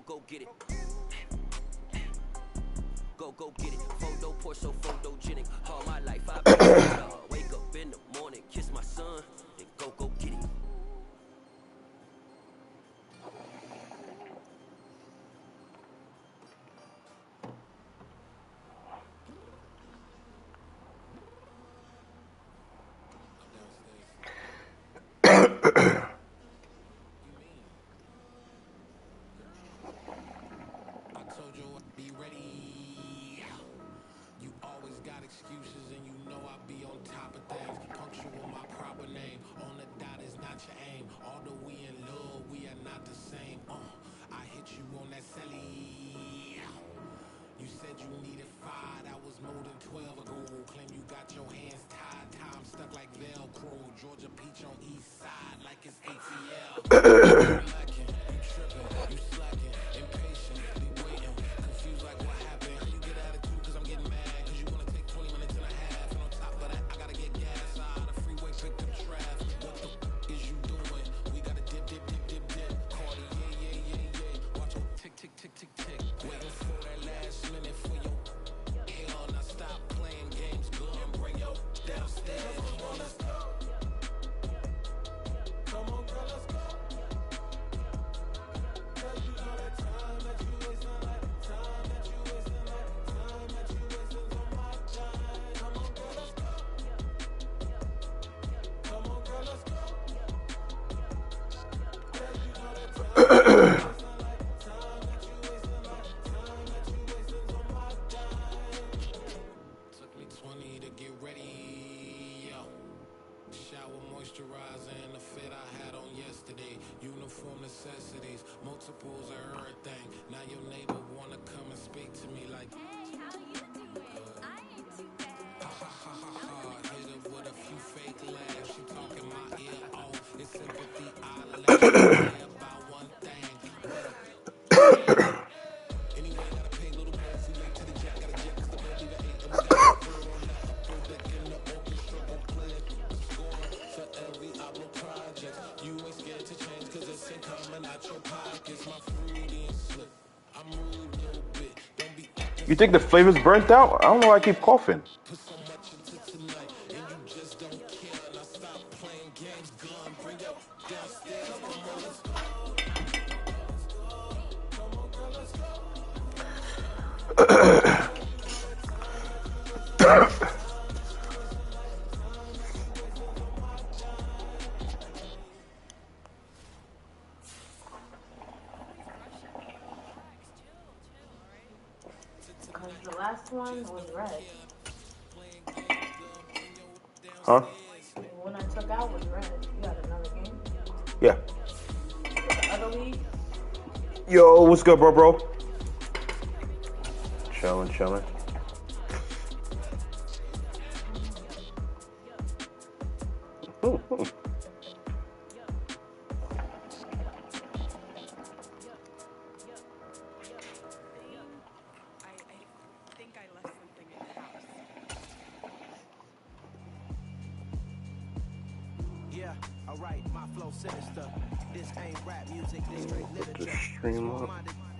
go get it. Go get it. Photo poor, so photogenic. All my life I've been wake up in the morning, kiss my son, then go get it. Excuses and you know I be on top of things. Punctual my proper name. On the dot is not your aim. Although we in love, we are not the same. I hit you on that celly. You said you needed 5. That was more than 12 ago. Claim you got your hands tied. Time stuck like Velcro. Georgia Peach on east side like it's ATL. You lacking, you tripping, you slacking, impatient, be waiting, confused like what happened. You get attitude cause I'm getting mad. Necessities, multiples of everything. Now your neighbor wanna come and speak to me like, hey, how you doing? I ain't too bad. Ha ha ha ha ha. Hit her with a few fake laughs. She talking my ear off. It's sympathy. I laugh about one thing. Anyway, gotta pay a little more. If we late to the jack, gotta jack cause the bed leave at 8. And we got a bird on that upper deck in the orchestra. Go play it. Score for every album project. You ain't scared to change cause it's coming out your pockets. My fruity and slip. I'm rude a little bit. Don't be acting. You think the flavor's burnt out? I don't know why I keep coughing. Put so much into tonight and you just don't care. And I stop playing games. Gun, bring up downstairs. Come on, let's go. Come on, girl, let's go. The last one was red. Huh? The one I took out was red. You got another game? Yeah. The other league? Yo, what's good, bro? Chilling. Alright, my flow sinister. This ain't rap music, this straight literature. Stream up.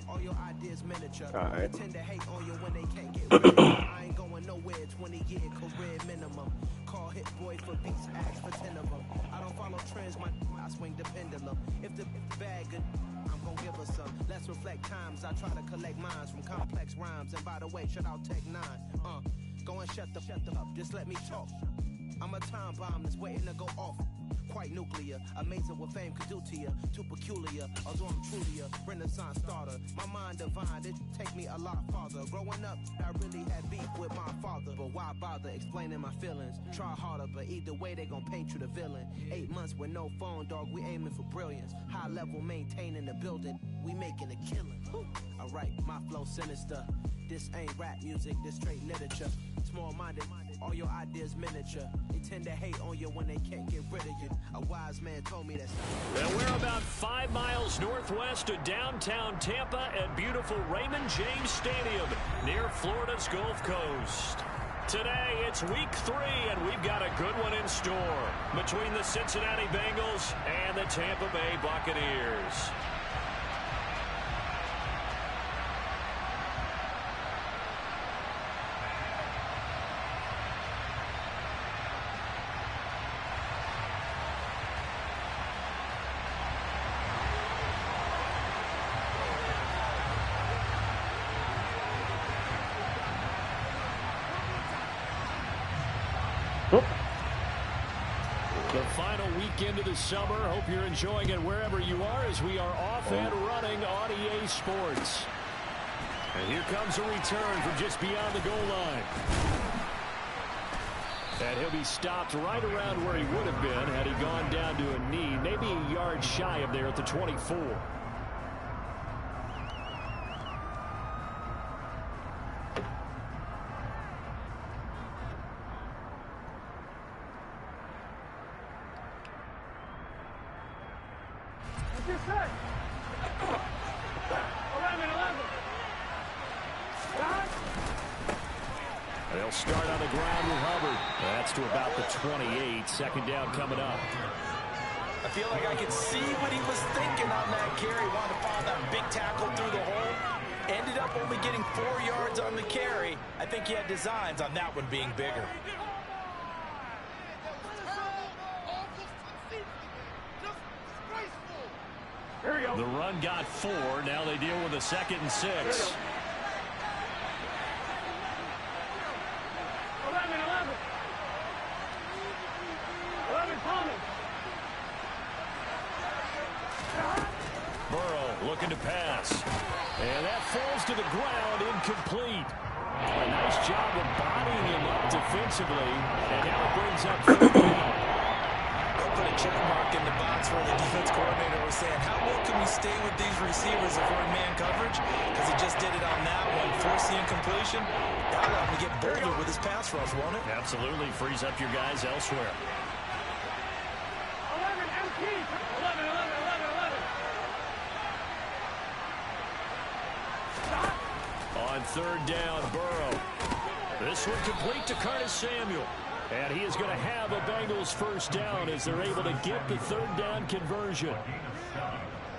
All your ideas miniature. Alright. Tend to hate on you when they can't get rid of you. I ain't going nowhere, 20-year career minimum. Call hit boy for beats, ask for 10 of them. I don't follow trends, I swing the pendulum. If the bag good, I'm gon' give her some. Let's reflect times, I try to collect minds from complex rhymes. And by the way, shut out Tech 9. Go and shut the up, just let me talk. I'm a time bomb that's waiting to go off. Quite nuclear, amazing what fame could do to you. Too peculiar, although I'm truly a renaissance starter. My mind divine, it take me a lot farther. Growing up, I really had beef with my father. But why bother explaining my feelings? Try harder, but either way they gon' paint you the villain. 8 months with no phone, dog, we aiming for brilliance. High level maintaining the building, we making a killing. Alright, my flow sinister. This ain't rap music, this straight literature. Small-minded, all your ideas miniature. They tend to hate on you when they can't get rid of you. A wise man told me that. And we're about 5 miles northwest of downtown Tampa at beautiful Raymond James Stadium near Florida's Gulf Coast. Today, it's week 3, and we've got a good one in store between the Cincinnati Bengals and the Tampa Bay Buccaneers. The final weekend of the summer. Hope you're enjoying it wherever you are as we are off and running on EA Sports. And here comes a return from just beyond the goal line. And he'll be stopped right around where he would have been had he gone down to a knee, maybe a yard shy of there at the 24. They'll start on the ground with Hubbard. That's to about the 28. Second down coming up. I feel like I could see what he was thinking on that carry. Wanted to follow that big tackle through the hole. Ended up only getting 4 yards on the carry. I think he had designs on that one being bigger. The run got 4. Now they deal with a 2nd and 6. Burrow looking to pass. And that falls to the ground, incomplete. A nice job of bodying him up defensively. And now it brings up 3rd down. Put a check mark in the box where the defense coordinator was saying, how well can we stay with these receivers if we're in man coverage? Because he just did it on that one. Force the incompletion. That'll allow him to get bolder with his pass rush, won't it? Absolutely. Frees up your guys elsewhere. 11, MT. 11. On 3rd down, Burrow. This one complete to Curtis Samuel. And he is going to have a Bengals 1st down as they're able to get the 3rd down conversion.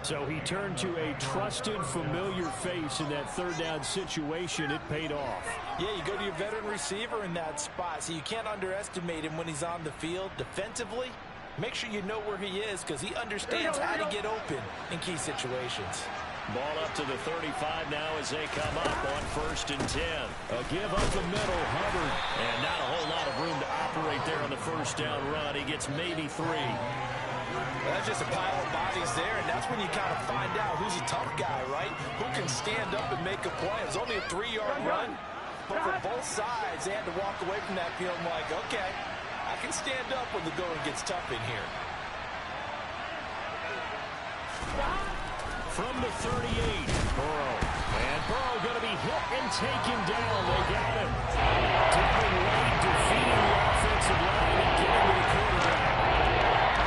So he turned to a trusted, familiar face in that 3rd down situation. It paid off. Yeah, you go to your veteran receiver in that spot, so you can't underestimate him when he's on the field. Defensively, make sure you know where he is because he understands how to get open in key situations. Ball up to the 35 now as they come up on 1st and 10. A give up the middle, Hubbard. And not a whole lot of room to operate there on the 1st down run. He gets maybe 3. Well, that's just a pile of bodies there, and that's when you kind of find out who's a tough guy, right? Who can stand up and make a play. It's only a 3-yard run, but for both sides, they had to walk away from that feeling like, okay, I can stand up when the going gets tough in here. From the 38, Burrow. And Burrow going to be hit and taken down. They got him. Taking Wade, defeating the offensive line and getting to the quarterback.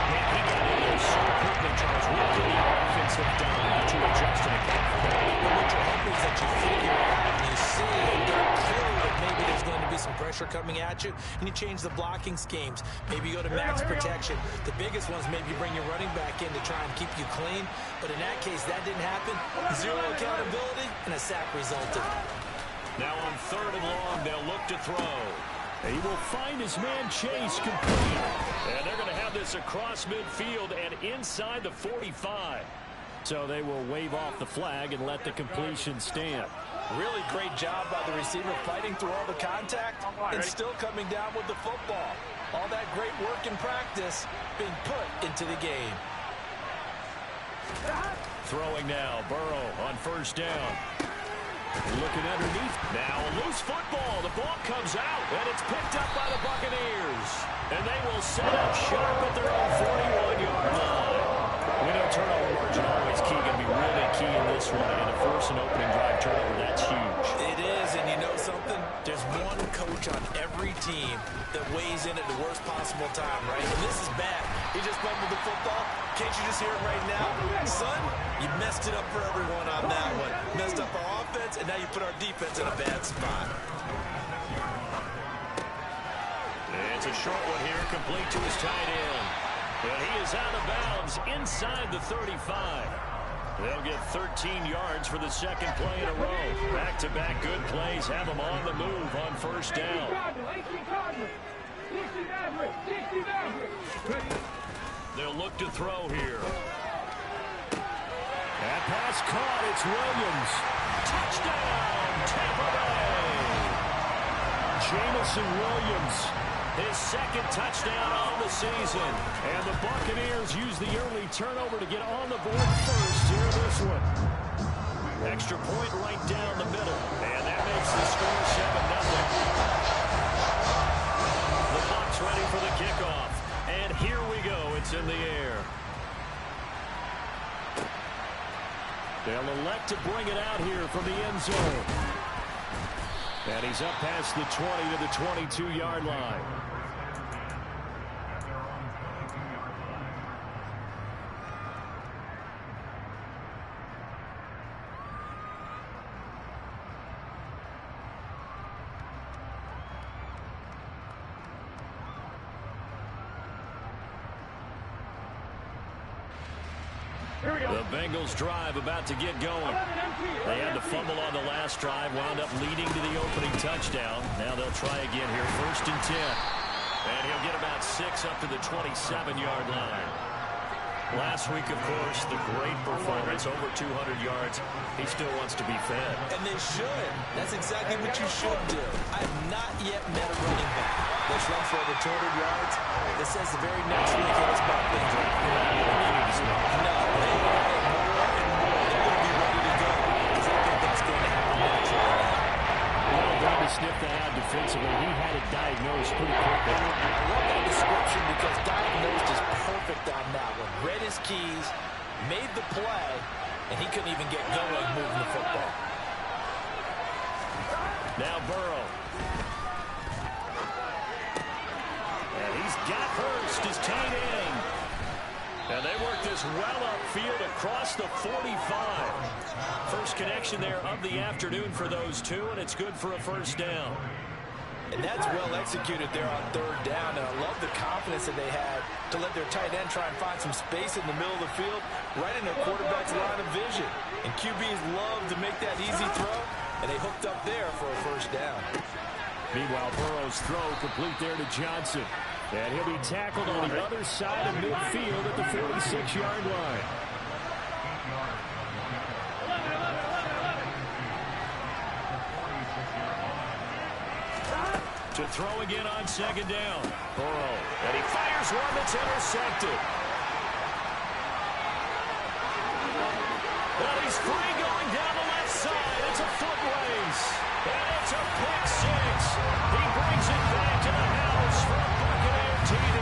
Man, he got in there so quickly, Charles. What did the offense have done to adjust and account for that? But what you're hoping is that you figure out and you see and get clear that maybe there's going to be some pressure coming at you, and you change the blocking schemes. Maybe you go to max protection. The biggest ones, maybe you bring your running back in to try and keep you clean. But in that case, that didn't happen. 0 accountability, and a sack resulted. Now on 3rd and long, they'll look to throw. He will find his man Chase complete. And they're going to have this across midfield and inside the 45. So they will wave off the flag and let the completion stand. Really great job by the receiver fighting through all the contact and still coming down with the football. All that great work in practice being put into the game. Throwing now, Burrow on 1st down. Looking underneath. Now a loose football. The ball comes out, and it's picked up by the Buccaneers. And they will set up sharp at their own 41-yard line. We know turnover margin always key. Going to be really key in this one. And a force an opening drive turnover, that's huge. It is, and you know something? There's one coach on every team that weighs in at the worst possible time, right? And this is bad. He just fumbled the football. Can't you just hear it right now? Son, you messed it up for everyone on that one. Messed up our offense, and now you put our defense in a bad spot. It's a short one here, complete to his tight end. But he is out of bounds inside the 35. They'll get 13 yards for the 2nd play in a row. Back-to-back good plays have them on the move on 1st down. They'll look to throw here. That pass caught. It's Williams. Touchdown, Tampa Bay. Jamison Williams his second touchdown on the season. And the Buccaneers use the early turnover to get on the board first here this one. Extra point right down the middle. And that makes the score 7-0. The Bucs ready for the kickoff. And here we go. It's in the air. They'll elect to bring it out here from the end zone. And he's up past the 20 to the 22-yard line. The Bengals drive about to get going. They had the fumble on the last drive, wound up leading to the opening touchdown. Now they'll try again here, 1st and 10. And he'll get about 6 up to the 27-yard line. Last week, of course, the great performance, over 200 yards. He still wants to be fed. And they should. That's exactly what you should do. I have not yet met a running back that's run for over 200 yards. That says the very next week he'll about things like no, they want more and more. They're going to be ready to go because I think that's going to happen naturally. Well done to sniff that out defensively. He had it diagnosed pretty quickly. I love that description because diagnosed is perfect on that one. Read his keys, made the play, and he couldn't even get going moving the football. Now Burrow. And he's got Hurst as tight end. And they work this well upfield across the 45. First connection there of the afternoon for those two, and it's good for a first down. And that's well executed there on 3rd down. And I love the confidence that they had to let their tight end try and find some space in the middle of the field, right in their quarterback's line of vision. And QBs love to make that easy throw, and they hooked up there for a first down. Meanwhile, Burrow's throw complete there to Johnson. And he'll be tackled on the other side of midfield at the 46-yard line. To throw again on 2nd down. Burrow. And he fires one that's intercepted. Well, he's free going down the left side. It's a foot race. And it's a pick 6. He brings it back to the house for a Buccaneer TD.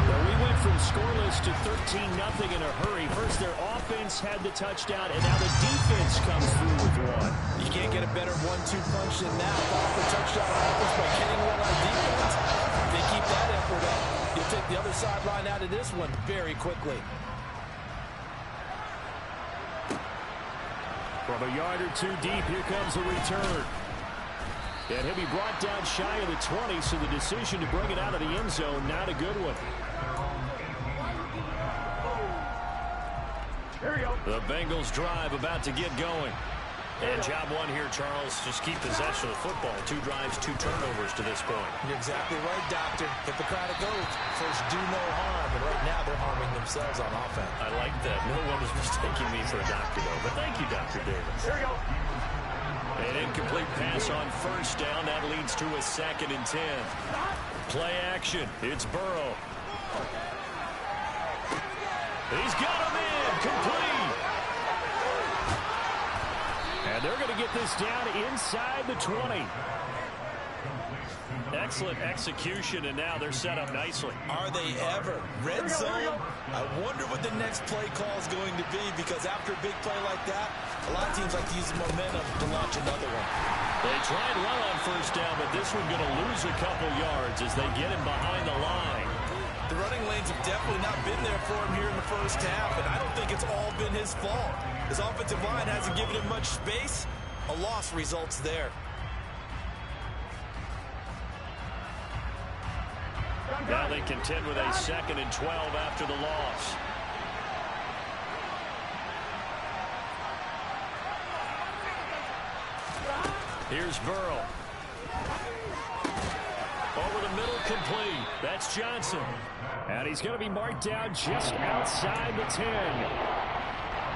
Well, we went from scoreless to 13-0 in a hurry. First, their offense had the touchdown, and now the defense comes through with one. You can't get a better 1-2 punch than that. Off the touchdown offense by getting one on defense. If they keep that effort up, you'll take the other sideline out of this one very quickly. From a yard or two deep, here comes the return. And he'll be brought down shy of the 20, so the decision to bring it out of the end zone, not a good one. Here we go. The Bengals drive about to get going. And job one here, Charles, just keep possession of the football. 2 drives, 2 turnovers to this point. You're exactly right, Doctor. Hippocratic oath. First, do no harm. And right now, they're harming themselves on offense. I like that. No one was mistaking me for a doctor, though. But thank you, Dr. Davis. Here we go. An incomplete pass on 1st down. That leads to a 2nd and 10. Play action. It's Burrow. He's got him in. Complete. And they're going to get this down inside the 20. Excellent execution, and now they're set up nicely. Are they ever? Red zone? I wonder what the next play call is going to be, because after a big play like that, a lot of teams like to use the momentum to launch another one. They try and run on 1st down, but this one going to lose a couple yards as they get him behind the line. The running lanes have definitely not been there for him here in the first half, and I don't think it's all been his fault. His offensive line hasn't given him much space. A loss results there. Now they contend with a 2nd and 12 after the loss. Here's Burrow. Over the middle, complete. That's Johnson. And he's going to be marked down just outside the 10.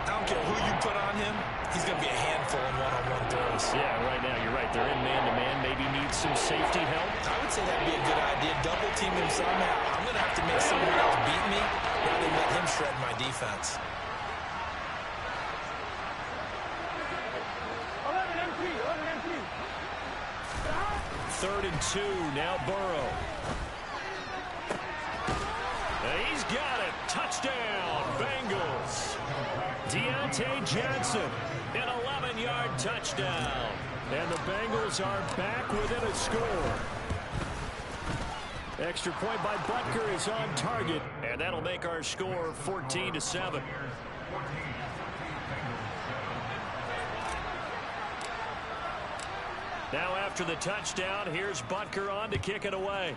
I don't care who you put on him, he's going to be a handful in one-on-one throws. Yeah, right now you're right. They're in man-to-man. Maybe need some safety help. I would say that'd be a good idea. Double team him somehow. I'm going to have to make someone else beat me rather than let him shred my defense. 3rd and 2. Now Burrow. He's got it. Touchdown, Bengals. Deontay Johnson, an 11-yard touchdown. And the Bengals are back within a score. Extra point by Butker is on target, and that'll make our score 14-7. Now after the touchdown, here's Butker on to kick it away.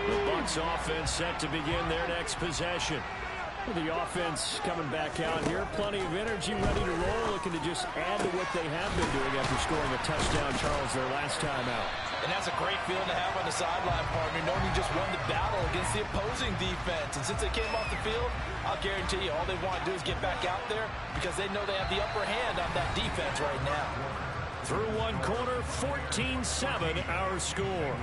The Bucs offense set to begin their next possession. The offense coming back out here. Plenty of energy, ready to roll, looking to just add to what they have been doing after scoring a touchdown, Charles, their last time out. And that's a great feeling to have on the sideline, partner, knowing you just won the battle against the opposing defense. And since they came off the field, I'll guarantee you all they want to do is get back out there because they know they have the upper hand on that defense right now. Through one quarter, 14-7 our score.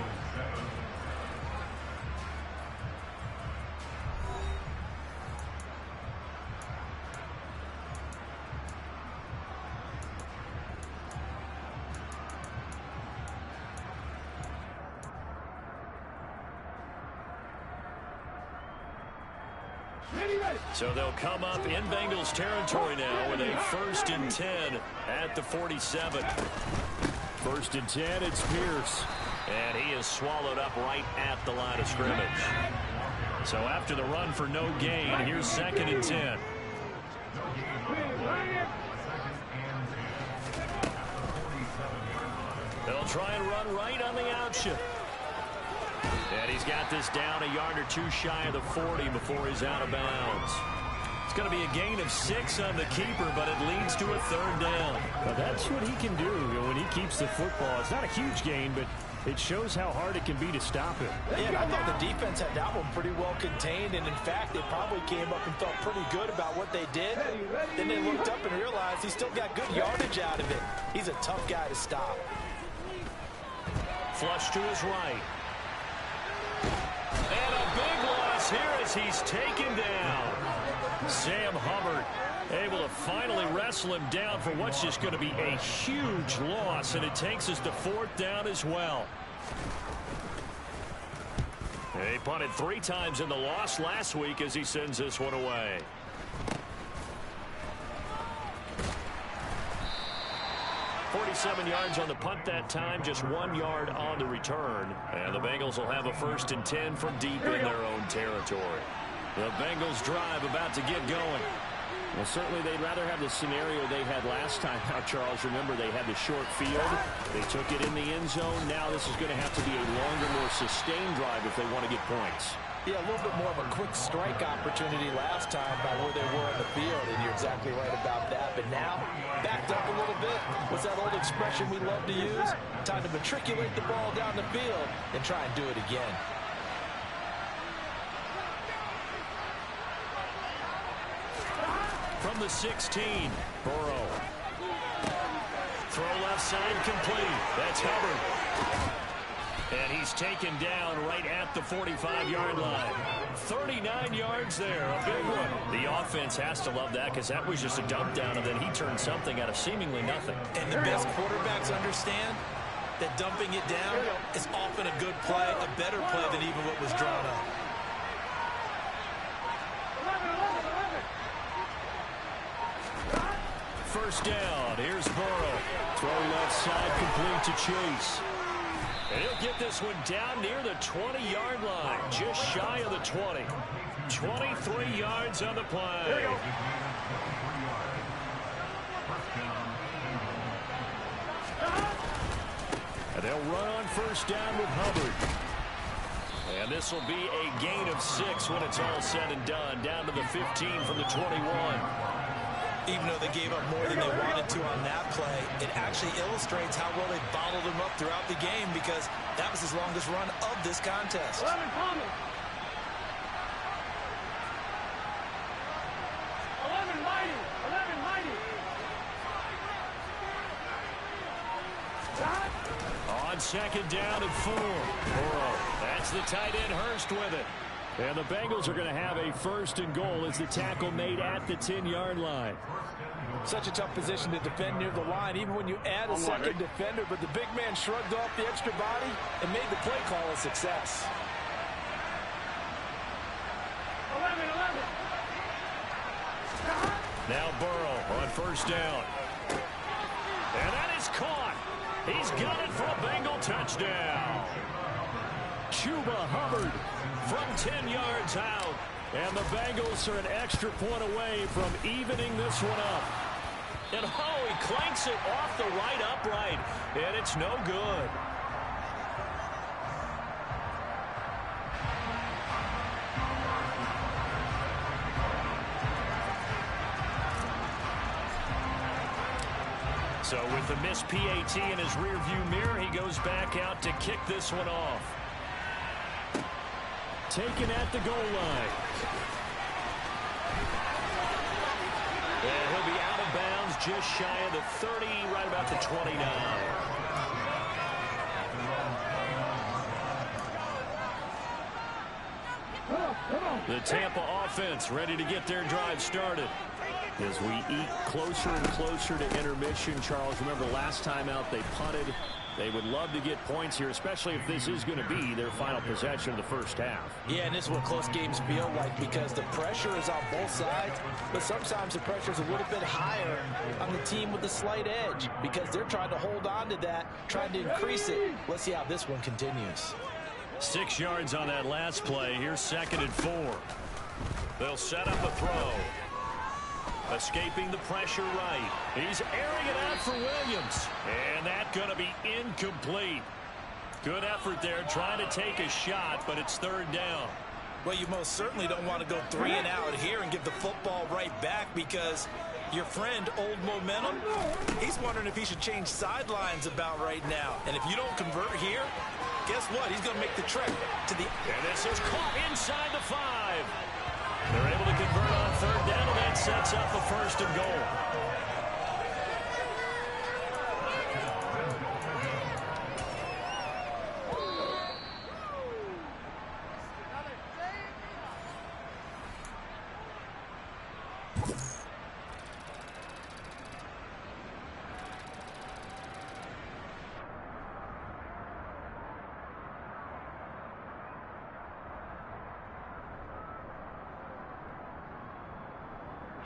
So they'll come up in Bengals territory now with a 1st and 10 at the 47. 1st and 10, it's Pierce. And he is swallowed up right at the line of scrimmage. So after the run for no gain, here's 2nd and 10. They'll try and run right on the out shift. And he's got this down a yard or two shy of the 40 before he's out of bounds. It's going to be a gain of 6 on the keeper, but it leads to a 3rd down. Well, that's what he can do when he keeps the football. It's not a huge gain, but it shows how hard it can be to stop him. Yeah, and I thought the defense had that one pretty well contained, and in fact, they probably came up and felt pretty good about what they did. Then they looked up and realized he still got good yardage out of it. He's a tough guy to stop. Flush to his right. And a big loss here as he's taken down. Sam Hubbard able to finally wrestle him down for what's just going to be a huge loss, and it takes us to 4th down as well. He punted 3 times in the loss last week as he sends this one away. .47 yards on the punt that time, just 1 yard on the return. And the Bengals will have a 1st and 10 from deep in their own territory. The Bengals drive about to get going. Well, certainly they'd rather have the scenario they had last time out, Charles. Remember, they had the short field. They took it in the end zone. Now this is going to have to be a longer, more sustained drive if they want to get points. Yeah, a little bit more of a quick strike opportunity last time by where they were on the field, and you're exactly right about that. But now, backed up a little bit. What's that old expression we love to use? Time to matriculate the ball down the field and try and do it again. From the 16, Burrow. Throw left side complete. That's Hubbard. And he's taken down right at the 45-yard line. 39 yards there, a big one. The offense has to love that because that was just a dump down, and then he turned something out of seemingly nothing. And the best quarterbacks understand that dumping it down is often a good play, a better play than even what was drawn up. First down, here's Burrow. Throw left side complete to Chase. And he'll get this one down near the 20-yard line, just shy of the 20. 23 yards on the play. And they'll run on first down with Hubbard. And this will be a gain of 6 when it's all said and done, down to the 15 from the 21. Even though they gave up more than they wanted to on that play, it actually illustrates how well they bottled him up throughout the game because that was his longest run of this contest. 11 coming. 11 mighty. 11 mighty. On second down and 4. Burrow. That's the tight end Hurst with it. And the Bengals are going to have a 1st and goal as the tackle made at the 10-yard line. Such a tough position to defend near the line, even when you add a second defender. But the big man shrugged off the extra body and made the play call a success. 11. Now Burrow on 1st down. And that is caught. He's got it for a Bengal touchdown. Chuba Hubbard from 10 yards out. And the Bengals are an extra point away from evening this one up. And oh, he clanks it off the right upright. And it's no good. So with the missed PAT in his rearview mirror, he goes back out to kick this one off. Taken at the goal line. And he'll be out of bounds just shy of the 30, right about the 29. The Tampa offense ready to get their drive started. As we eat closer and closer to intermission, Charles, remember last time out they punted. They would love to get points here, especially if this is going to be their final possession of the first half. Yeah, and this is what close games feel like because the pressure is on both sides, but sometimes the pressure is a little bit higher on the team with the slight edge because they're trying to hold on to that, trying to increase it. Let's see how this one continues. 6 yards on that last play. Here's 2nd and 4. They'll set up a throw. Escaping the pressure right. He's airing it out for Williams. And that's going to be incomplete. Good effort there trying to take a shot, but it's 3rd down. Well, you most certainly don't want to go 3 and out here and give the football right back because your friend, Old Momentum, he's wondering if he should change sidelines about right now. And if you don't convert here, guess what? He's going to make the trek to the... And this is caught inside the 5. They're able to convert on 3rd down, and that sets up a 1st and goal.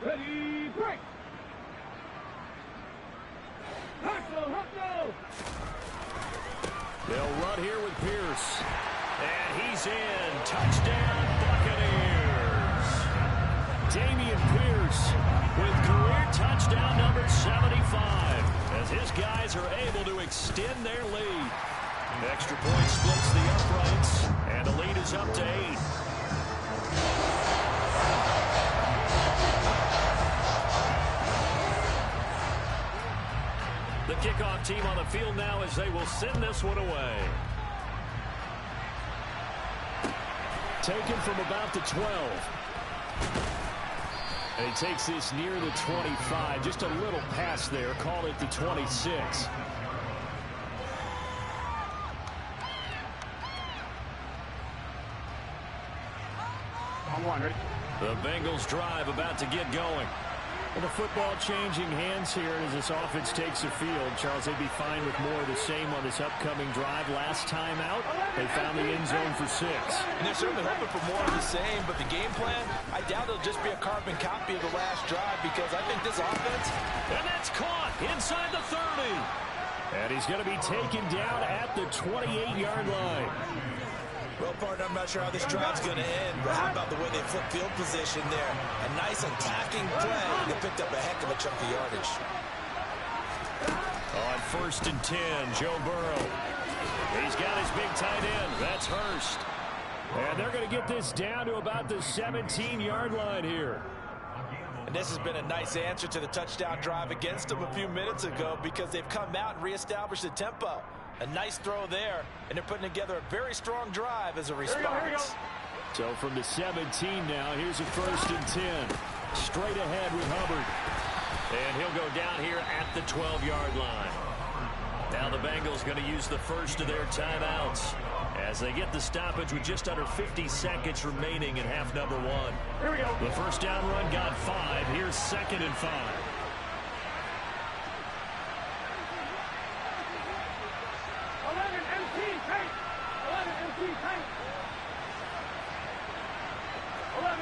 Ready, break! Hustle! They'll run here with Pierce. And he's in. Touchdown, Buccaneers. Dameon Pierce with career touchdown number 75 as his guys are able to extend their lead. Extra point splits the uprights, and the lead is up to 8. The kickoff team on the field now as they will send this one away. Taken from about the 12. And he takes this near the 25. Just a little pass there. Call it the 26. The Bengals drive about to get going. Well, the football changing hands here as this offense takes the field. Charles, they'd be fine with more of the same on this upcoming drive. Last time out, they found the end zone for 6. And they're certainly hoping for more of the same, but the game plan, I doubt it'll just be a carbon copy of the last drive because I think this offense... And that's caught inside the 30. And he's going to be taken down at the 28-yard line. Well, partner, I'm not sure how this drive's going to end, but how about the way they flip field position there? A nice attacking play. They picked up a heck of a chunk of yardage. On 1st and 10, Joe Burrow. He's got his big tight end. That's Hurst. And they're going to get this down to about the 17-yard line here. And this has been a nice answer to the touchdown drive against them a few minutes ago because they've come out and reestablished the tempo. A nice throw there, and they're putting together a very strong drive as a response. So from the 17 now, here's a 1st and 10. Straight ahead with Hubbard. And he'll go down here at the 12-yard line. Now the Bengals going to use the first of their timeouts as they get the stoppage with just under 50 seconds remaining in half number 1. Here we go. The first down run got 5. Here's 2nd and 5. 11 MT tank. 11 MT tank. 11.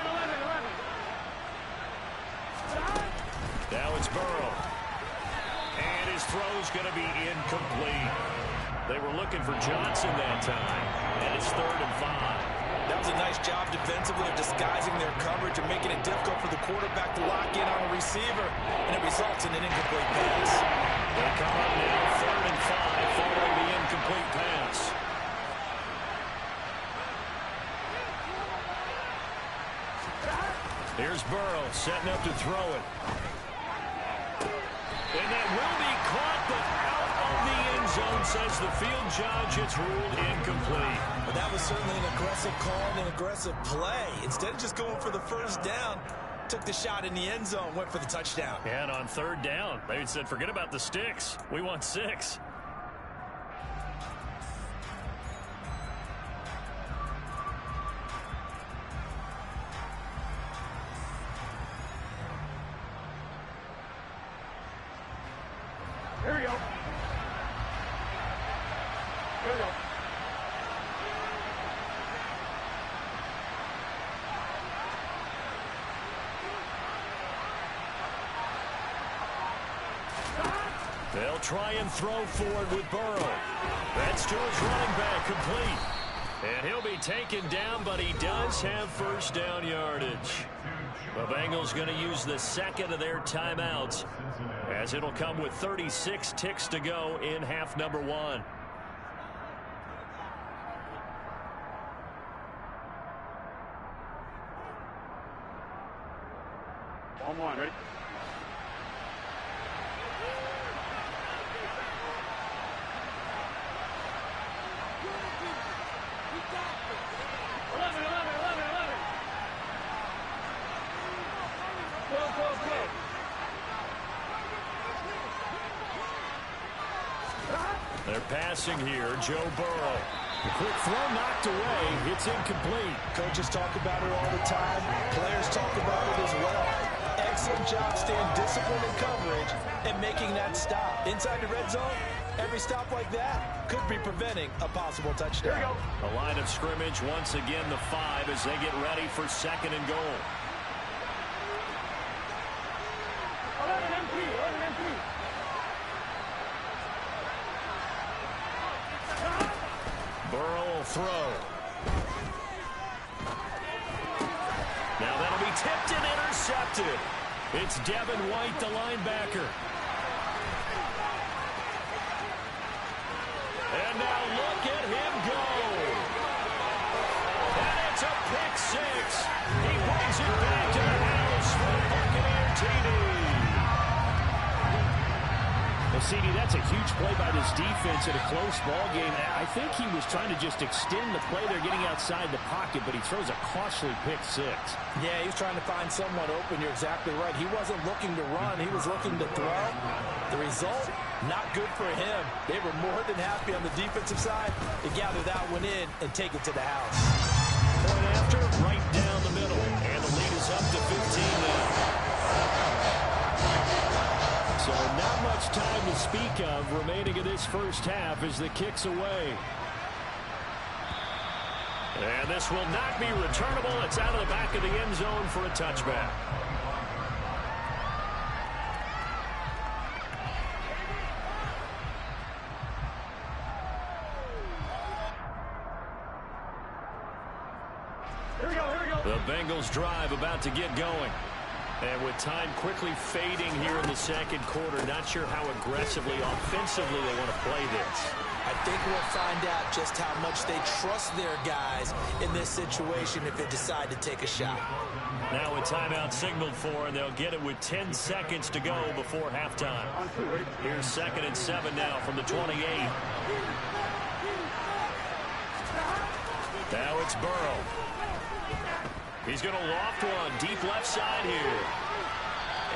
Now it's Burrow. And his throw's going to be incomplete. They were looking for Johnson that time. And it's 3rd and 5. That was a nice job defensively of disguising their coverage and making it difficult for the quarterback to lock in on a receiver. And it results in an incomplete pass. They come up now 3rd and 5 following the incomplete pass. Here's Burrow setting up to throw it. And that will be caught, but out of the end zone, says the field judge. It's ruled incomplete. Well, that was certainly an aggressive call and an aggressive play. Instead of just going for the first down, took the shot in the end zone, went for the touchdown. And on 3rd down, they said, forget about the sticks. We want 6. Here we go. Here we go. They'll try and throw forward with Burrow. That's to his running back, complete. And he'll be taken down, but he does have first down yardage. The Bengals going to use the 2nd of their timeouts, as it'll come with 36 ticks to go in half number 1. One more, ready? They're passing here, Joe Burrow. The quick throw knocked away. It's incomplete. Coaches talk about it all the time. Players talk about it as well. Excellent job staying disciplined in coverage and making that stop. Inside the red zone, every stop like that could be preventing a possible touchdown. A line of scrimmage once again, the 5 as they get ready for 2nd and goal. 11 MT. Burrow will throw. Now that'll be tipped and intercepted. It's Devin White, the linebacker. And now look at him go. And it's a pick 6. He brings it back to the house for a Buccaneer TD. Well, CD, that's a huge play by this defense in a close ball game. I think he was trying to just extend the play. They're getting outside the pocket, but he throws a costly pick 6. Yeah, he was trying to find someone open. You're exactly right. He wasn't looking to run. He was looking to throw. The result, not good for him. They were more than happy on the defensive side to gather that one in and take it to the house. Point after, right down the middle. And the lead is up to 15 now. So not much time to speak of remaining in this first half as the kick's away. And this will not be returnable. It's out of the back of the end zone for a touchback. Here we go. The Bengals drive about to get going. And with time quickly fading here in the second quarter, not sure how aggressively, offensively they want to play this. I think we'll find out just how much they trust their guys in this situation if they decide to take a shot. Now a timeout signaled for, and they'll get it with 10 seconds to go before halftime. Here's 2nd and 7 now from the 28. Now it's Burrow. He's going to loft one deep left side here.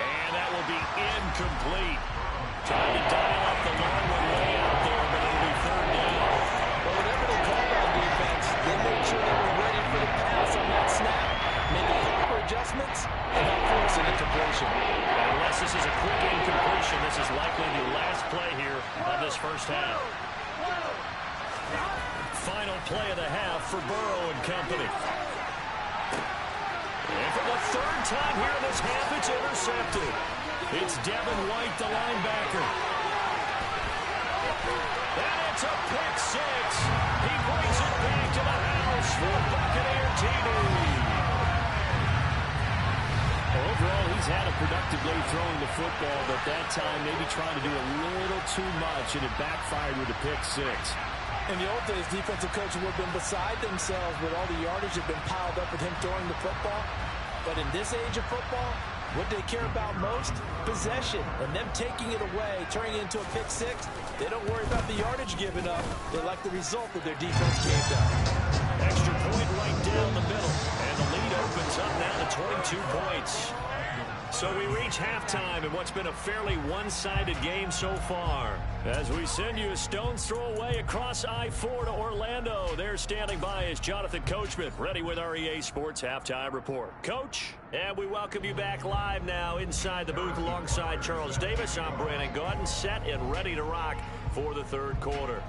And that will be incomplete. Trying to dial up the long one way out there, but it'll be 3rd down. Well, whatever they called on defense, they made sure they were ready for the pass on that snap. Making proper adjustments and not force an incompletion. And unless this is a quick incompletion, this is likely the last play here of this first half. Final play of the half for Burrow and company. And for the 3rd time here in this half, it's intercepted. It's Devin White, the linebacker. And it's a pick 6. He brings it back to the house for Buccaneer TD. Overall, he's had a productive day throwing the football, but that time maybe trying to do a little too much, and it backfired with a pick 6. In the old days, defensive coaches would have been beside themselves with all the yardage that had been piled up with him throwing the football. But in this age of football, what they care about most? Possession. And them taking it away, turning it into a pick 6, they don't worry about the yardage given up. They like the result that their defense caved up. Extra point right down the middle. And the lead opens up now to 22 points. So we reach halftime in what's been a fairly one-sided game so far. As we send you a stone's throw away across I-4 to Orlando. There standing by is Jonathan Coachman, ready with our EA Sports Halftime Report. Coach, and we welcome you back live now inside the booth alongside Charles Davis. I'm Brandon Gaudin, set and ready to rock for the 3rd quarter.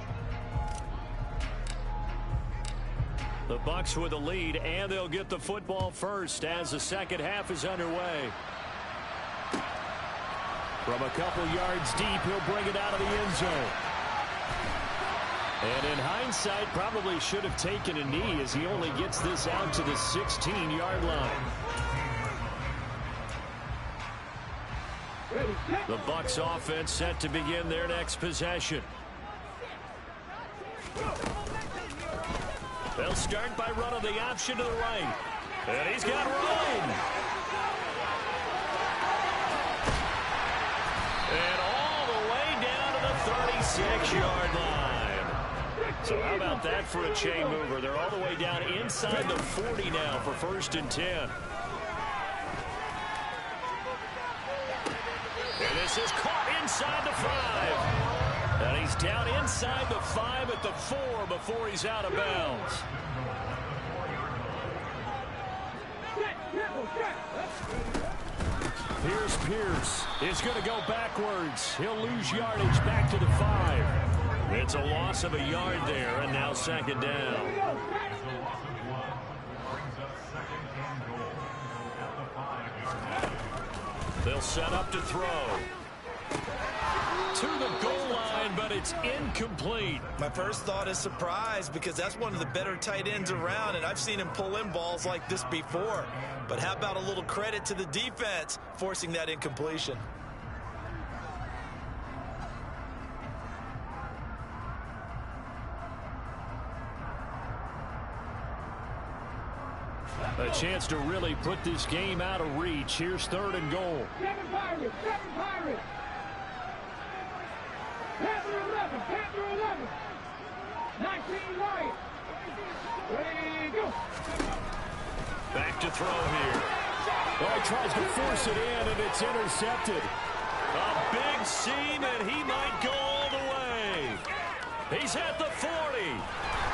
The Bucs with the lead, and they'll get the football first as the second half is underway. From a couple yards deep, he'll bring it out of the end zone. And in hindsight, probably should have taken a knee as he only gets this out to the 16-yard line. The Bucs offense set to begin their next possession. They'll start by running the option to the right. And he's got room. And all the way down to the 36-yard line. So how about that for a chain mover? They're all the way down inside the 40 now for 1st and 10. And this is caught inside the 5. And he's down inside the 5 at the 4 before he's out of bounds. Here's Pierce. He's going to go backwards. He'll lose yardage back to the 5. It's a loss of a yard there, and now 2nd down. They'll set up to throw. To the goal line, but it's incomplete. My first thought is surprise because that's one of the better tight ends around, and I've seen him pull in balls like this before. But how about a little credit to the defense forcing that incompletion? A chance to really put this game out of reach. Here's 3rd and goal. 7 Pirates, 7 Pirates. Panther 11, Panther 11. 19 Lions. Ready, go. Back to throw here. Oh, he tries to force it in, and it's intercepted. A big seam, and he might go all the way. He's at the 40.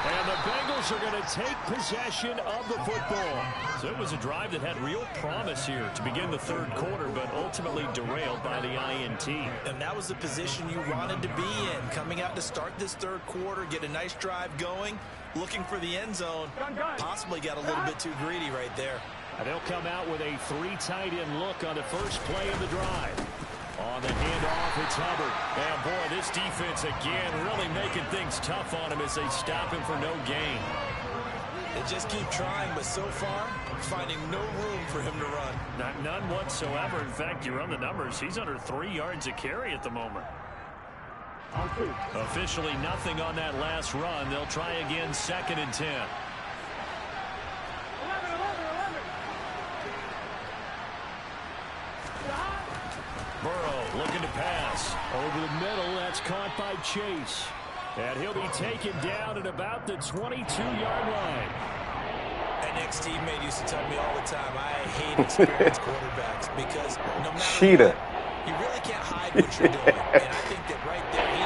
And the Bengals are going to take possession of the football. So it was a drive that had real promise here to begin the 3rd quarter, but ultimately derailed by the INT. And that was the position you wanted to be in. Coming out to start this 3rd quarter, get a nice drive going, looking for the end zone. Possibly got a little bit too greedy right there. And they'll come out with a 3 tight end look on the first play of the drive. On the handoff, it's Hubbard. And boy, this defense again really making things tough on him as they stop him for no gain. They just keep trying, but so far, finding no room for him to run. None whatsoever. In fact, you run the numbers. He's under 3 yards a carry at the moment. Officially nothing on that last run. They'll try again, 2nd and 10. Burrow looking to pass. Over the middle, that's caught by Chase. And he'll be taken down at about the 22-yard line. An ex-teammate used to tell me all the time, I hate experienced quarterbacks because no matter Cheetah. what, you really can't hide what you're doing. And I think that right there, he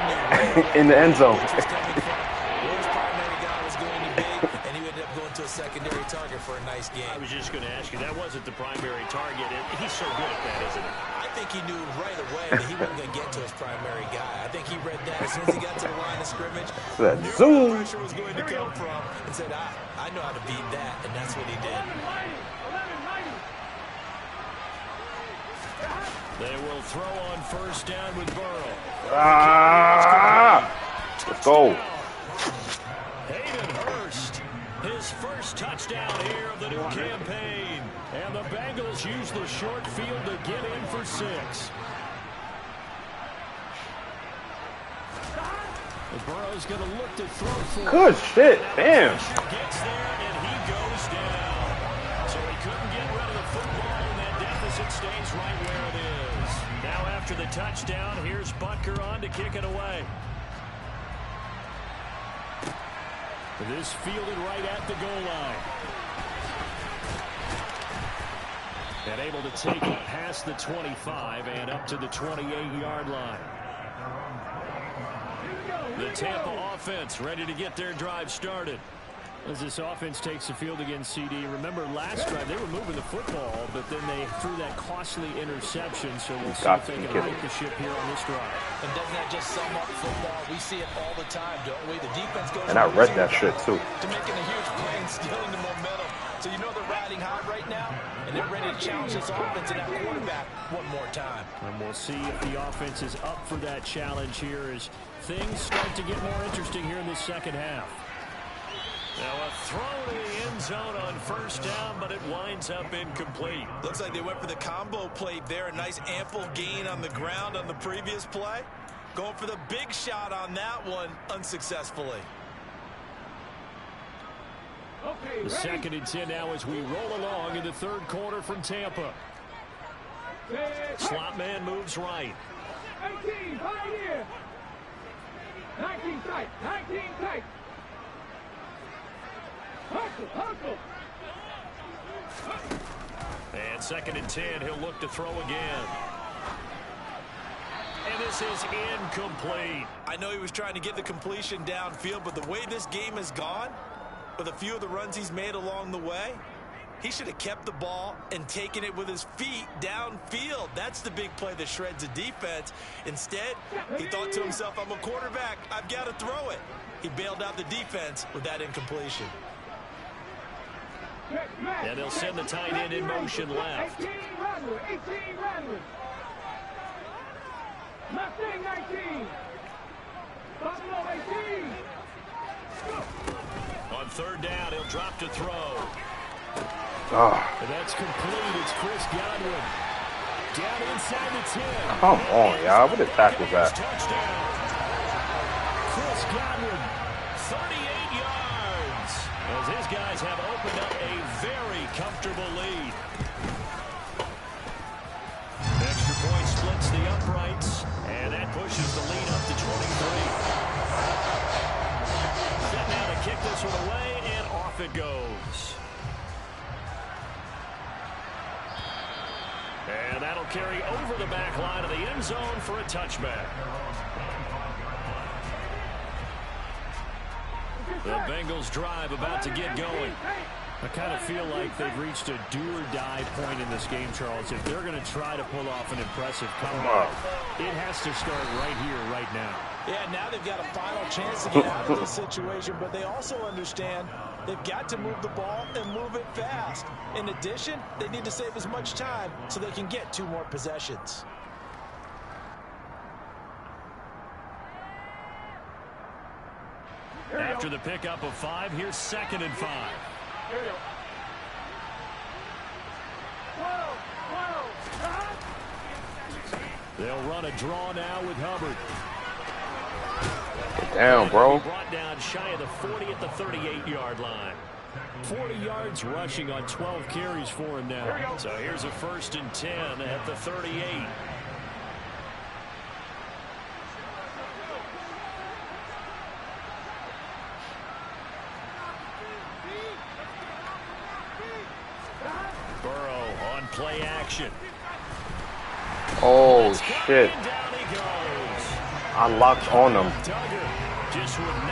knew In the end zone. which was coming from, where his primary guy was going to be, and he ended up going to a secondary target for a nice game. I was just going to ask you, that wasn't the primary target. He's so good at that, isn't he? I think he knew right away that he wasn't going to get to his primary guy. I think he read that as soon as he got to the line of scrimmage. That Knew zoom. where the pressure was going to come from and said, I know how to beat that, and that's what he did. They will throw on 1st down with Burrow. Let's go. Hayden Hurst, his first touchdown here of the new campaign. And the Bengals use the short field to get in for 6. Burrow's going to look to throw for. Good shit. Damn. Gets there and he goes down. So he couldn't get rid of the football, and that deficit stays right where it is. Now after the touchdown, here's Butker on to kick it away. This fielded right at the goal line. And able to take it past the 25 and up to the 28-yard line. The Tampa offense ready to get their drive started. As this offense takes the field against CD. Remember last drive they were moving the football, but then they threw that costly interception. So we'll see if they can right the ship here on this drive. And doesn't that just sum up football? We see it all the time, don't we? The defense goes And I read that shit too. to making a huge play and stealing the momentum. So you know they're riding high right now, and they're ready to challenge this offense and that quarterback one more time. And we'll see if the offense is up for that challenge here as things start to get more interesting here in the second half. Now a throw to the end zone on 1st down, but it winds up incomplete. Looks like they went for the combo play there. A nice ample gain on the ground on the previous play. Going for the big shot on that one unsuccessfully. The 2nd and 10 now as we roll along in the 3rd quarter from Tampa. Slot man moves right. 18, Pioneer. 19 tight, 19 tight. Hustle. And 2nd and 10, he'll look to throw again. And this is incomplete. I know he was trying to get the completion downfield, but the way this game has gone, with a few of the runs he's made along the way, he should have kept the ball and taken it with his feet downfield. That's the big play that shreds a defense. Instead, he thought to himself, I'm a quarterback. I've got to throw it. He bailed out the defense with that incompletion. And they'll send the tight end in motion left. 18 Rattler. Mustang 19. Buffalo 18. On 3rd down, he'll drop to throw. Oh, And that's complete. It's Chris Godwin. Down inside the 10. come on, y'all. Where the tackles at? Touchdown. Chris Godwin, 38 yards. As his guys have opened up a very comfortable lead. Extra point splits the uprights, and that pushes the lead up to 23. Set now to kick this one away, and off it goes. And that'll carry over the back line of the end zone for a touchback. The Bengals drive about to get going. I kind of feel like they've reached a do-or-die point in this game, Charles. If they're going to try to pull off an impressive comeback, it has to start right here, right now. Yeah, now they've got a final chance to get out of this situation, but they also understand they've got to move the ball and move it fast. In addition, they need to save as much time so they can get 2 more possessions. After the pickup of 5, here's 2nd and 5. They'll run a draw now with Hubbard. Damn, bro. Brought down shy of the 40 at the 38-yard line. 40 yards rushing on 12 carries for him now. So here's a 1st and 10 at the 38. Burrow on play action. Oh, shit. I locked on him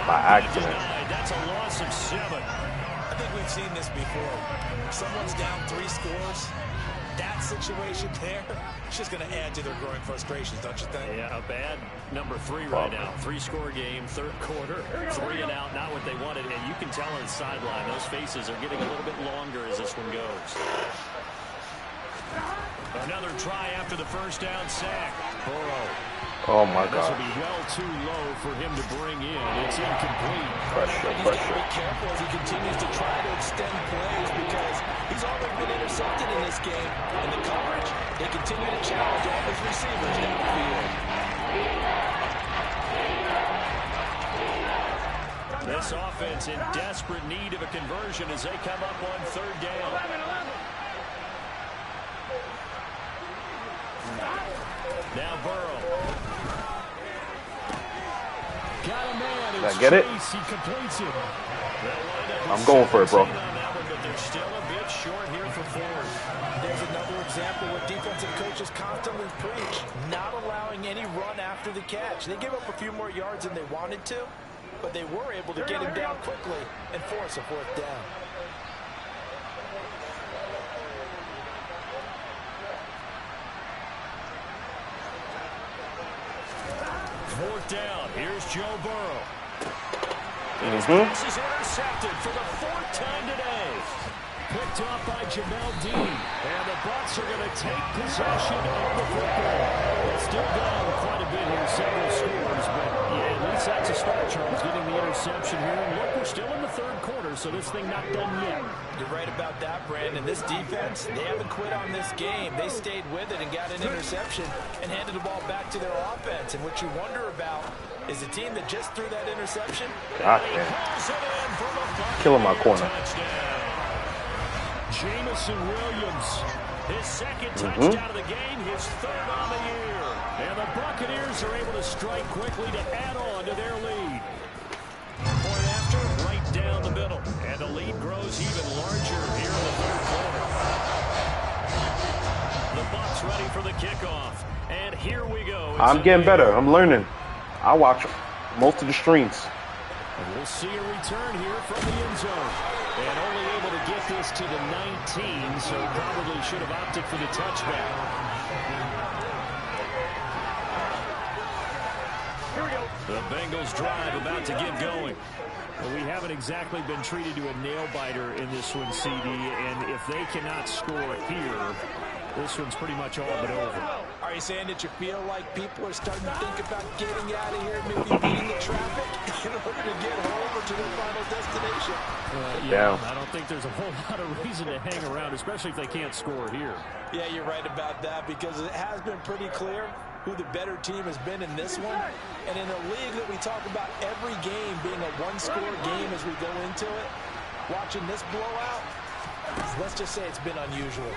by accident. That's a loss of 7. I think we've seen this before. Someone's down 3 scores. That situation there, it's just going to add to their growing frustrations, don't you think? Yeah, a bad number 3 right now. 3-score game, 3rd quarter, 3 and out, not what they wanted. And you can tell on the sideline, those faces are getting a little bit longer as this one goes. Another try after the 1st down sack. Burrow. Oh my This will God. be well too low for him to bring in. It's incomplete. Pressure, He's got to pressure. be careful as he continues to try to extend plays because he's already been intercepted in this game. And the coverage, they continue to challenge all his receivers downfield. This offense in desperate need of a conversion as they come up on 3rd down. Now Burrow. Got a man. Did I get it? He completes it. I'm going for it, bro. But they're still a bit short here for 4th. There's another example where defensive coaches constantly preach not allowing any run after the catch. They gave up a few more yards than they wanted to, but they were able to get him down quickly and force a 4th down. 4th down. Here's Joe Burrow. Mm-hmm. This is intercepted for the 4th time today. Picked off by Jamel Dean. And the Bucs are going to take possession of the football. It's still down quite a bit here, several scores, but yeah, at least that's a start, Charles, getting the interception here. And look, we're still in the 3rd quarter, so this thing not done yet. You're right about that, Brandon. This defense, they haven't quit on this game. They stayed with it and got an interception and handed the ball back to their offense. And what you wonder about is the team that just threw that interception. God damn. Killing my corner. Jamison Williams, his 2nd touchdown of the game, his 3rd on the year. And the Buccaneers are able to strike quickly to add on to their lead. Point after, right down the middle. And the lead grows even larger here in the 3rd quarter. The Bucs ready for the kickoff. And here we go. I'm getting better. I'm learning. I watch most of the streams. And we'll see a return here from the end zone. And only able to get this to the 19, so probably should have opted for the touchback. The Bengals drive about to get going. Well, we haven't exactly been treated to a nail-biter in this one, CD, and if they cannot score here, this one's pretty much all but over. Are you saying that you feel like people are starting to think about getting out of here, maybe beating the traffic in order to get home or to their final destination? Yeah, I don't think there's a whole lot of reason to hang around, especially if they can't score here. Yeah, you're right about that because it has been pretty clear who the better team has been in this one. And in a league that we talk about every game being a one-score game as we go into it, watching this blowout, let's just say it's been unusual.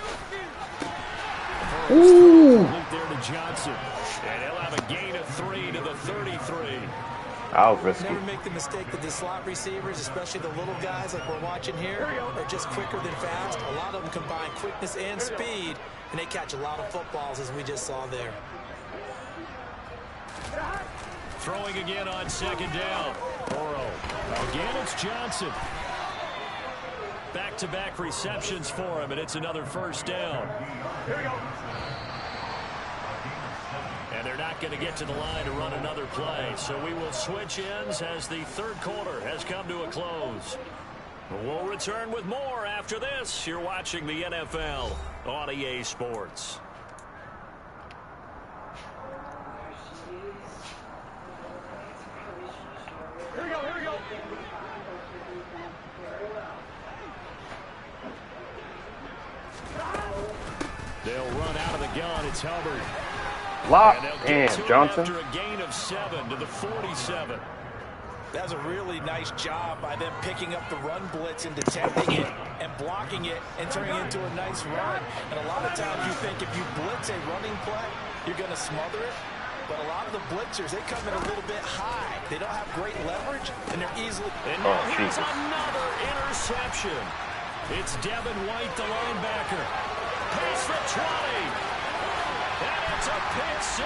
Ooh. There to Johnson. And he'll have a gain of 3 to the 33. That was risky. Never make the mistake that the slot receivers, especially the little guys like we're watching here, are just quicker than fast. A lot of them combine quickness and speed, and they catch a lot of footballs as we just saw there. Throwing again on 2nd down. Burrow. Again, it's Johnson. Back-to-back receptions for him, and it's another 1st down. And they're not going to get to the line to run another play, so we will switch ends as the 3rd quarter has come to a close. We'll return with more after this. You're watching the NFL on EA Sports. Here we go. gun. It's Hubbard. Lock And they'll and get to it Johnson. after a gain of 7 to the 47. That's a really nice job by them picking up the run blitz and detecting it and blocking it and turning it into a nice run. And a lot of times you think if you blitz a running play, you're going to smother it. But a lot of the blitzers, they come in a little bit high. They don't have great leverage, and they're easily... And now here's another interception. It's Devin White, the linebacker. Past the 20. And it's a pick 6.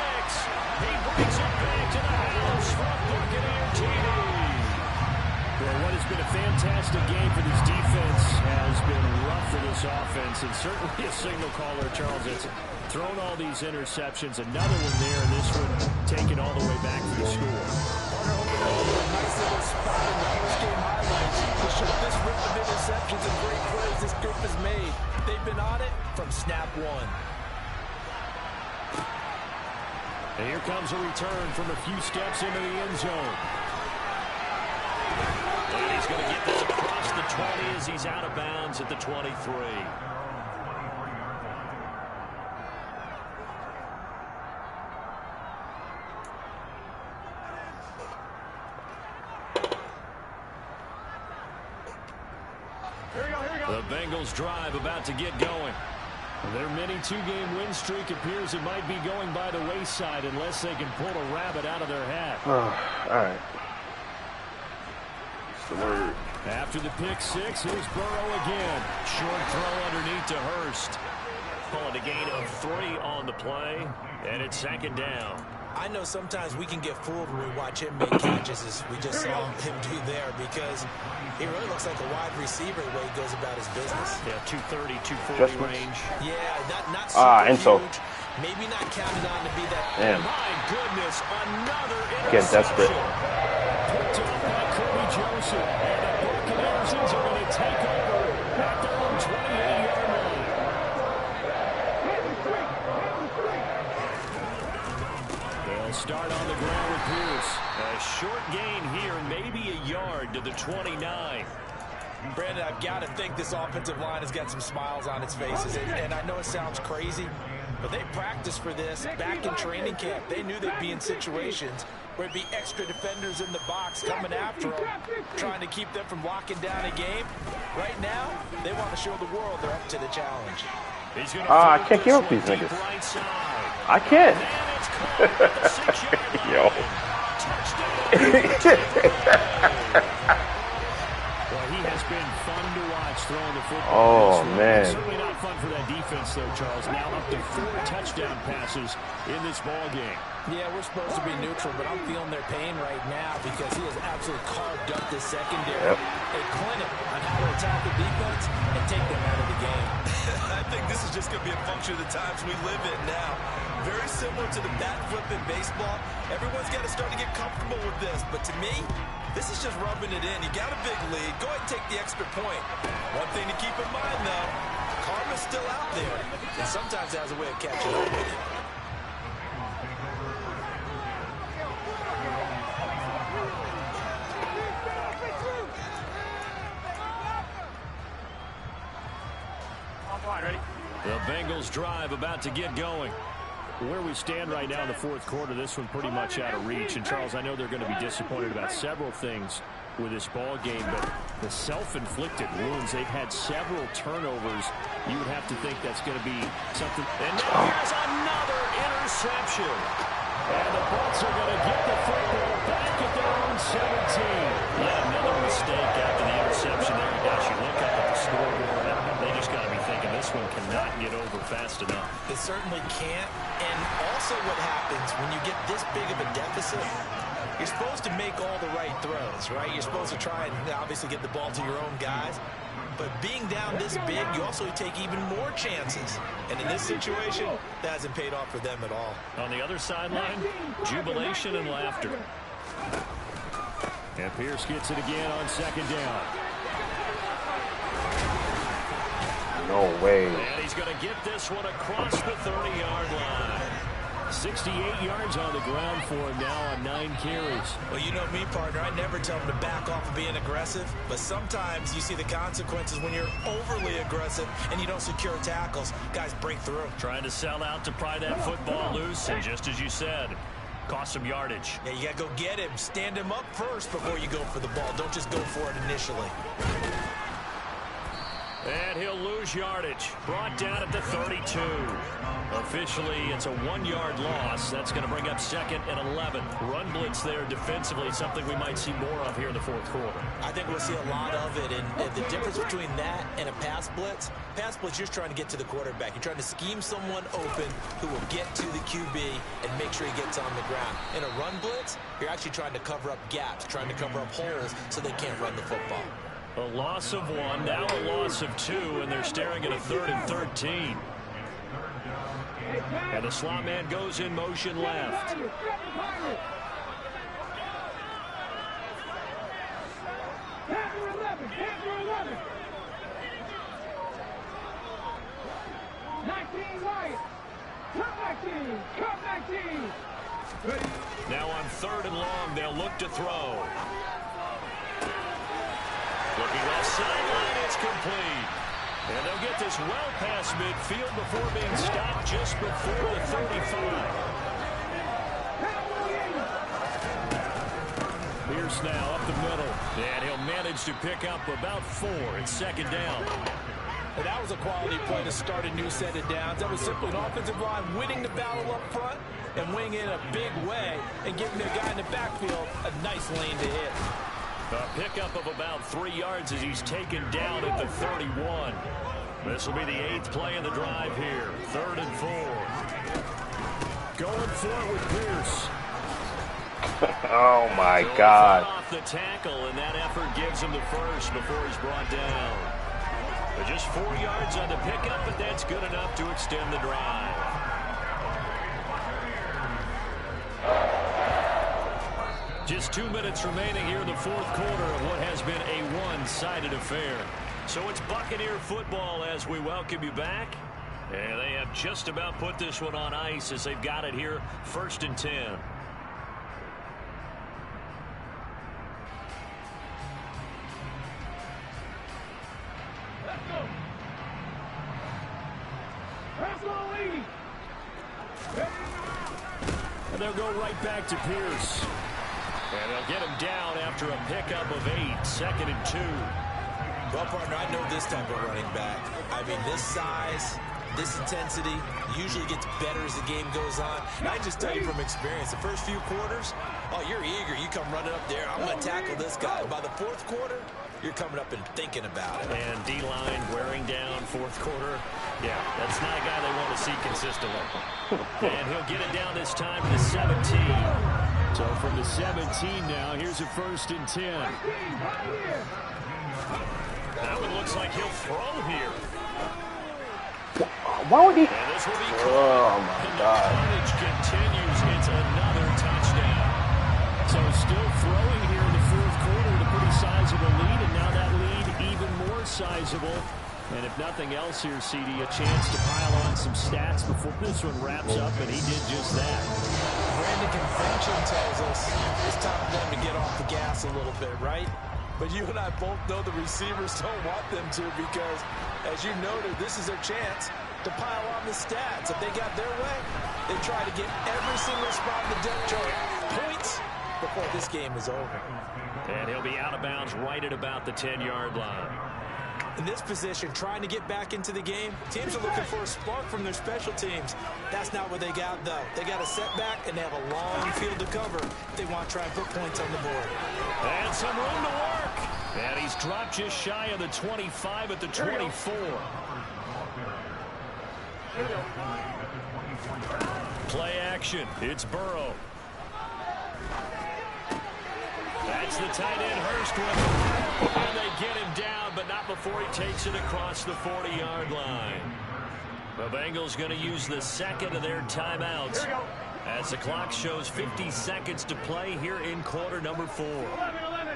He brings it back to the house from Buccaneer TD. Well, what has been a fantastic game for this defense has been rough for this offense, and certainly a signal caller, Charles, that's thrown all these interceptions. Another one there, and this one taken all the way back for the score. A nice little spot in the post-game highlights to show this rip of interceptions and great plays this group has made. They've been on it from snap one. And here comes a return from a few steps into the end zone. And he's going to get this across the 20 as he's out of bounds at the 23. The Bengals drive about to get going. Their mini 2-game win streak appears it might be going by the wayside unless they can pull a rabbit out of their hat. All right. What's the word? After the pick 6, here's Burrow again. Short throw underneath to Hurst. Pulling a gain of 3 on the play, and it's 2nd down. I know sometimes we can get fooled when we watch him make catches as we just saw him do there because he really looks like a wide receiver the way he goes about his business. Yeah, 230, 240 range. Yeah, not super Enzo. huge. Maybe not counted on to be that. Damn. My goodness, another Getting desperate. Picked off by Kirby Joseph. And the Buccaneers are going to take over at their own 28-yard line. They'll start on the ground with Pierce. A short gain here, maybe a yard to the 29. Brandon, I've got to think this offensive line has got some smiles on its faces. And I know it sounds crazy, but they practiced for this back in training camp. They knew they'd be in situations where it'd be extra defenders in the box coming after them, trying to keep them from locking down a game. Right now, they want to show the world they're up to the challenge. I can't keep up with these niggas. I can't. Yo. Well, he has been fun to watch throwing the football. Oh, man. Certainly not fun for that defense, though, Charles. Now up to 4 touchdown passes in this ball game. Yeah, we're supposed to be neutral, but I'm feeling their pain right now because he has absolutely carved up this secondary. Yep. A clinic on how to attack the defense and take them out of the game. I think this is just going to be a function of the times we live in now. Very similar to the bat flip in baseball. Everyone's got to start to get comfortable with this. But to me, this is just rubbing it in. You got a big lead. Go ahead and take the extra point. One thing to keep in mind, though, karma's still out there. And sometimes it has a way of catching up with you. The Bengals drive about to get going. Where we stand right now in the fourth quarter, this one pretty much out of reach. And, Charles, I know they're going to be disappointed about several things with this ball game, but the self-inflicted wounds, they've had several turnovers. You would have to think that's going to be something. And now here's another interception. And the Bucs are going to get the football back at their own 17. Yeah, another mistake after the interception there. Gosh, you look up at the scoreboard, they just got to be thinking this one cannot get over fast enough. It certainly can't. And also what happens when you get this big of a deficit, you're supposed to make all the right throws, right? You're supposed to try and obviously get the ball to your own guys. But being down this big, you also take even more chances. And in this situation, that hasn't paid off for them at all. On the other sideline, jubilation and laughter. And Pierce gets it again on 2nd down. No way. And he's going to get this one across the 30-yard line. 68 yards on the ground for him now on 9 carries. Well, you know me, partner. I never tell him to back off of being aggressive, but sometimes you see the consequences when you're overly aggressive and you don't secure tackles. Guys break through. Trying to sell out to pry that football loose, and just as you said, cost some yardage. Yeah, you got to go get him. Stand him up first before you go for the ball. Don't just go for it initially. And he'll lose yardage. Brought down at the 32. Officially, it's a 1-yard loss. That's going to bring up 2nd and 11. Run blitz there defensively, something we might see more of here in the 4th quarter. I think we'll see a lot of it. And the difference between that and a pass blitz, you're just trying to get to the quarterback. You're trying to scheme someone open who will get to the QB and make sure he gets on the ground. In a run blitz, you're actually trying to cover up gaps, trying to cover up holes so they can't run the football. A loss of 1, now a loss of 2, and they're staring at a 3rd and 13. And the slot man goes in motion left. Now on 3rd and long, they'll look to throw. Looking left sideline, it's complete. And they'll get this well past midfield before being stopped just before the 35. Pierce now up the middle. And he'll manage to pick up about 4. It's 2nd down. And that was a quality play to start a new set of downs. That was simply an offensive line winning the battle up front and winning in a big way and giving the guy in the backfield a nice lane to hit. A pickup of about 3 yards as he's taken down at the 31. This will be the 8th play in the drive here. 3rd and 4. Going for it with Pierce. Oh, my God. Off the tackle, and that effort gives him the first before he's brought down. But just 4 yards on the pickup, but that's good enough to extend the drive. Just 2 minutes remaining here in the 4th quarter of what has been a one-sided affair. So it's Buccaneer football as we welcome you back. And they have just about put this one on ice as they've got it here, 1st and 10. Let's go. Personal lead. And they'll go right back to Pierce. And they'll get him down after a pickup of 8, 2nd and 2. Well, partner, I know this type of running back. I mean, this size, this intensity usually gets better as the game goes on. And I just tell you from experience, the first few quarters, oh, you're eager. You come running up there. I'm going to tackle this guy. By the 4th quarter, you're coming up and thinking about it. And D-line wearing down 4th quarter. Yeah, that's not a guy they want to see consistently. And he'll get it down this time to the 17. So from the 17 now, here's a 1st and 10. That one looks like he'll throw here. Why would he? And this will be Oh, my and God. the carnage continues. It's another touchdown. So still throwing here in the 4th quarter with a pretty sizable lead, and now that lead even more sizable. And if nothing else here, CD, a chance to pile on some stats before this one wraps up, and he did just that. Brandon, convention tells us it's time for them to get off the gas a little bit, right? But you and I both know the receivers don't want them to because, as you noted, this is their chance to pile on the stats. If they got their way, they try to get every single spot in the depth chart points before this game is over. And he'll be out of bounds right at about the 10-yard line. In this position, trying to get back into the game, teams are looking for a spark from their special teams. That's not what they got, though. They got a setback, and they have a long field to cover if they want to try and put points on the board. And some room to work. And he's dropped just shy of the 25 at the 24. Play action. It's Burrow. That's the tight end, Hurst with him. And they get him down, but not before he takes it across the 40-yard line. The Bengals going to use the 2nd of their timeouts as the clock shows 50 seconds to play here in quarter number 4. 11.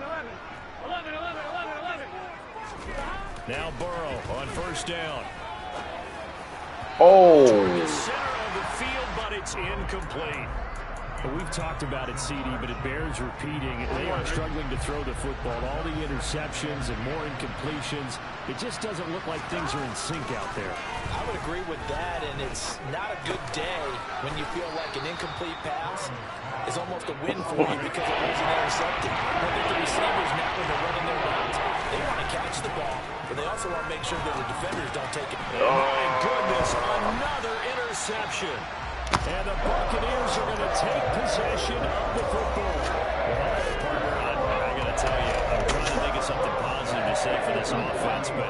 Now Burrow on 1st down. Oh. Toward the center of the field, but but it's incomplete. Well, we've talked about it, CD, but it bears repeating. They are struggling to throw the football. All the interceptions and more incompletions. It just doesn't look like things are in sync out there. I would agree with that, and it's not a good day when you feel like an incomplete pass is almost a win for you because it wasn't intercepted. I think the receivers now, when they're running their routes, they want to catch the ball, but they also want to make sure that the defenders don't take it. Oh, my goodness, another interception. And the Buccaneers are going to take possession of the football. Well, partner, I got to tell you, I'm trying to think of something positive to say for this offense, but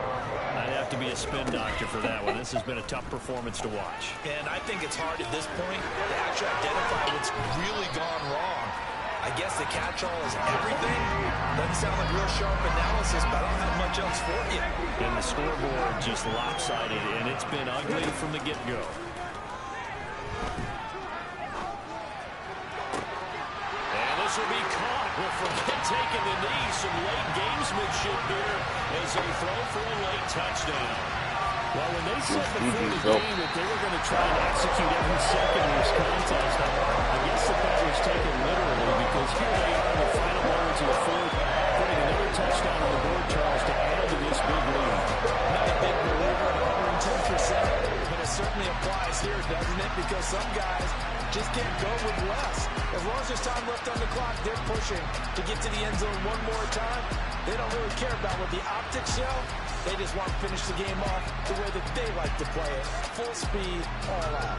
I'd have to be a spin doctor for that one. This has been a tough performance to watch. And I think it's hard at this point to actually identify what's really gone wrong. I guess the catch-all is everything. Doesn't sound like real sharp analysis, but I don't have much else for you. And the scoreboard just lopsided, and it's been ugly from the get-go. This will be caught. We'll forget taking the knee. Some late gamesmanship here as they throw for a late touchdown. Well, when they said before the game that they were going to try and execute every second of this contest, I guess that was taken literally because here they are in the final moments of the fourth, putting another touchdown on the board, Charles, to add to this big lead. Not a big believer at 110%, but it certainly applies here, doesn't it? Because some guys just can't go with less. As long as there's time left on the clock, they're pushing to get to the end zone one more time. They don't really care about what the optics show. They just want to finish the game off the way that they like to play it. Full speed, all out.